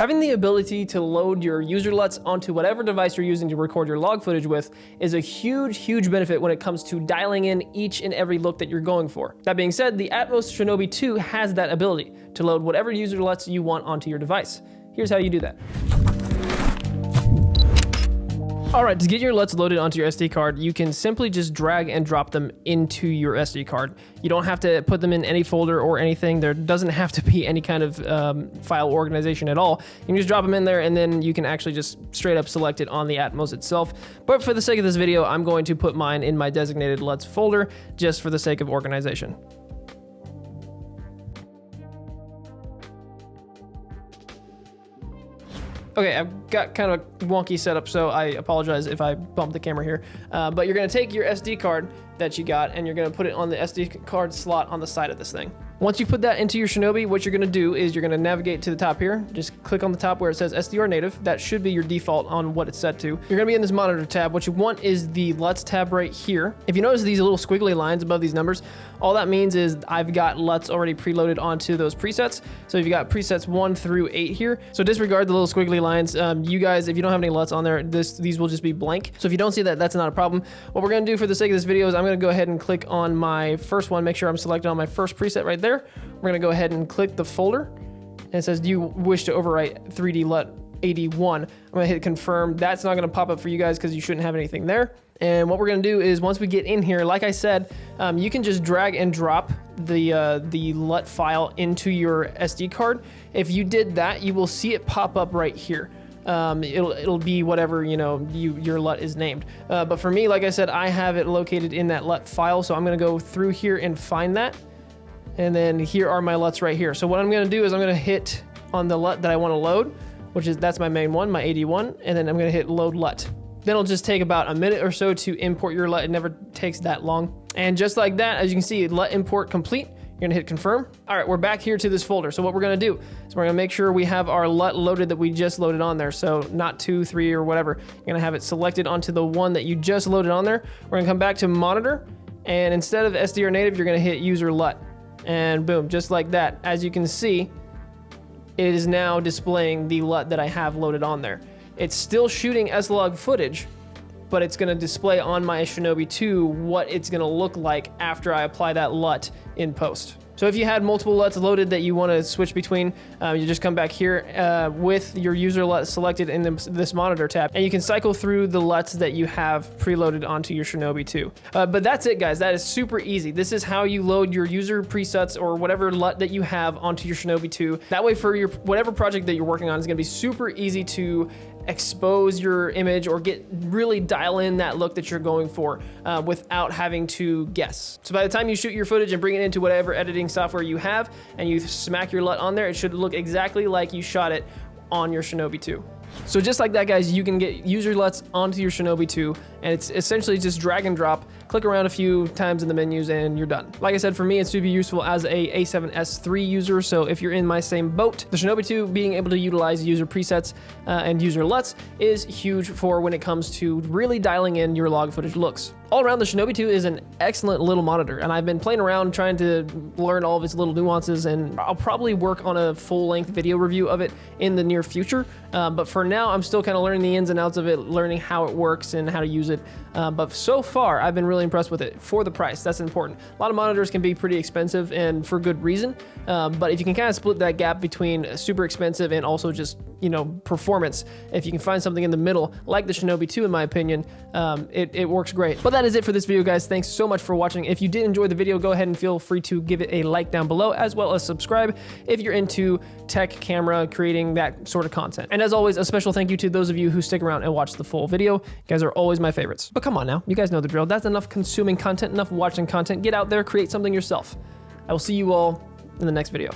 Having the ability to load your user LUTs onto whatever device you're using to record your log footage with is a huge benefit when it comes to dialing in each and every look that you're going for. That being said, the Atmos Shinobi 2 has that ability to load whatever user LUTs you want onto your device. Here's how you do that. All right, to get your LUTs loaded onto your SD card, you can simply just drag and drop them into your SD card. You don't have to put them in any folder or anything. There doesn't have to be any kind of file organization at all. You can just drop them in there, and then you can actually just straight up select it on the Atmos itself. But for the sake of this video, I'm going to put mine in my designated LUTs folder just for the sake of organization. Okay, I've got kind of a wonky setup, so I apologize if I bumped the camera here. But you're gonna take your SD card that you got and you're gonna put it on the SD card slot on the side of this thing. Once you put that into your Shinobi, what you're gonna do is you're gonna navigate to the top here. Just click on the top where it says SDR native. That should be your default on what it's set to. You're gonna be in this monitor tab. What you want is the LUTs tab right here. If you notice these little squiggly lines above these numbers, all that means is I've got LUTs already preloaded onto those presets. So you've got presets 1 through 8 here. So disregard the little squiggly lines. You guys, if you don't have any LUTs on there, these will just be blank. So if you don't see that, that's not a problem. What we're gonna do for the sake of this video is I'm gonna go ahead and click on my first one, make sure I'm selected on my first preset right there. We're gonna go ahead and click the folder, and it says, do you wish to overwrite 3D LUT 81? I'm gonna hit confirm. That's not gonna pop up for you guys because you shouldn't have anything there. And what we're gonna do is once we get in here, like I said, you can just drag and drop the LUT file into your SD card. If you did that, you will see it pop up right here. It'll be whatever, you know, your LUT is named. But for me, like I said, I have it located in that LUT file. So I'm gonna go through here and find that. And then here are my LUTs right here. So what I'm gonna do is I'm gonna hit on the LUT that I wanna load, that's my main one, my 81, and then I'm gonna hit load LUT. Then it'll just take about a minute or so to import your LUT. It never takes that long. And just like that, as you can see, LUT import complete. You're gonna hit confirm. All right, we're back here to this folder. So what we're gonna do is we're gonna make sure we have our LUT loaded that we just loaded on there. So not 2, 3, or whatever. You're gonna have it selected onto the one that you just loaded on there. We're gonna come back to monitor, and instead of SDR native, you're gonna hit user LUT. And boom, just like that. As you can see, it is now displaying the LUT that I have loaded on there. It's still shooting S-Log footage, but it's gonna display on my Shinobi 2 what it's gonna look like after I apply that LUT in post. So if you had multiple LUTs loaded that you wanna switch between, you just come back here with your user LUT selected in this monitor tab, and you can cycle through the LUTs that you have preloaded onto your Shinobi 2. But that's it, guys. That is super easy. This is how you load your user presets or whatever LUT that you have onto your Shinobi 2. That way for your whatever project that you're working on, is gonna be super easy to expose your image or really dial in that look that you're going for without having to guess. So by the time you shoot your footage and bring it into whatever editing software you have and you smack your LUT on there, it should look exactly like you shot it on your Shinobi 2. So just like that, guys, you can get user LUTs onto your Shinobi 2, and it's essentially just drag and drop, click around a few times in the menus, and you're done. Like I said, for me, it's super useful as a A7S III user, so if you're in my same boat, the Shinobi 2 being able to utilize user presets and user LUTs is huge for when it comes to really dialing in your log footage looks. All around, the Shinobi 2 is an excellent little monitor, and I've been playing around trying to learn all of its little nuances, and I'll probably work on a full-length video review of it in the near future. But for now, I'm still kind of learning the ins and outs of it, learning how it works and how to use it. But so far, I've been really impressed with it for the price. That's important. A lot of monitors can be pretty expensive, and for good reason. But if you can kind of split that gap between super expensive and also just, you know, performance, if you can find something in the middle, like the Shinobi 2, in my opinion, it works great. But that is it for this video, guys. Thanks so much for watching. If you did enjoy the video, go ahead and feel free to give it a like down below, as well as subscribe if you're into tech, camera, creating that sort of content. And as always, a special thank you to those of you who stick around and watch the full video. You guys are always my favorites. But come on now, you guys know the drill. That's enough consuming content, enough watching content. Get out there, create something yourself. I will see you all in the next video.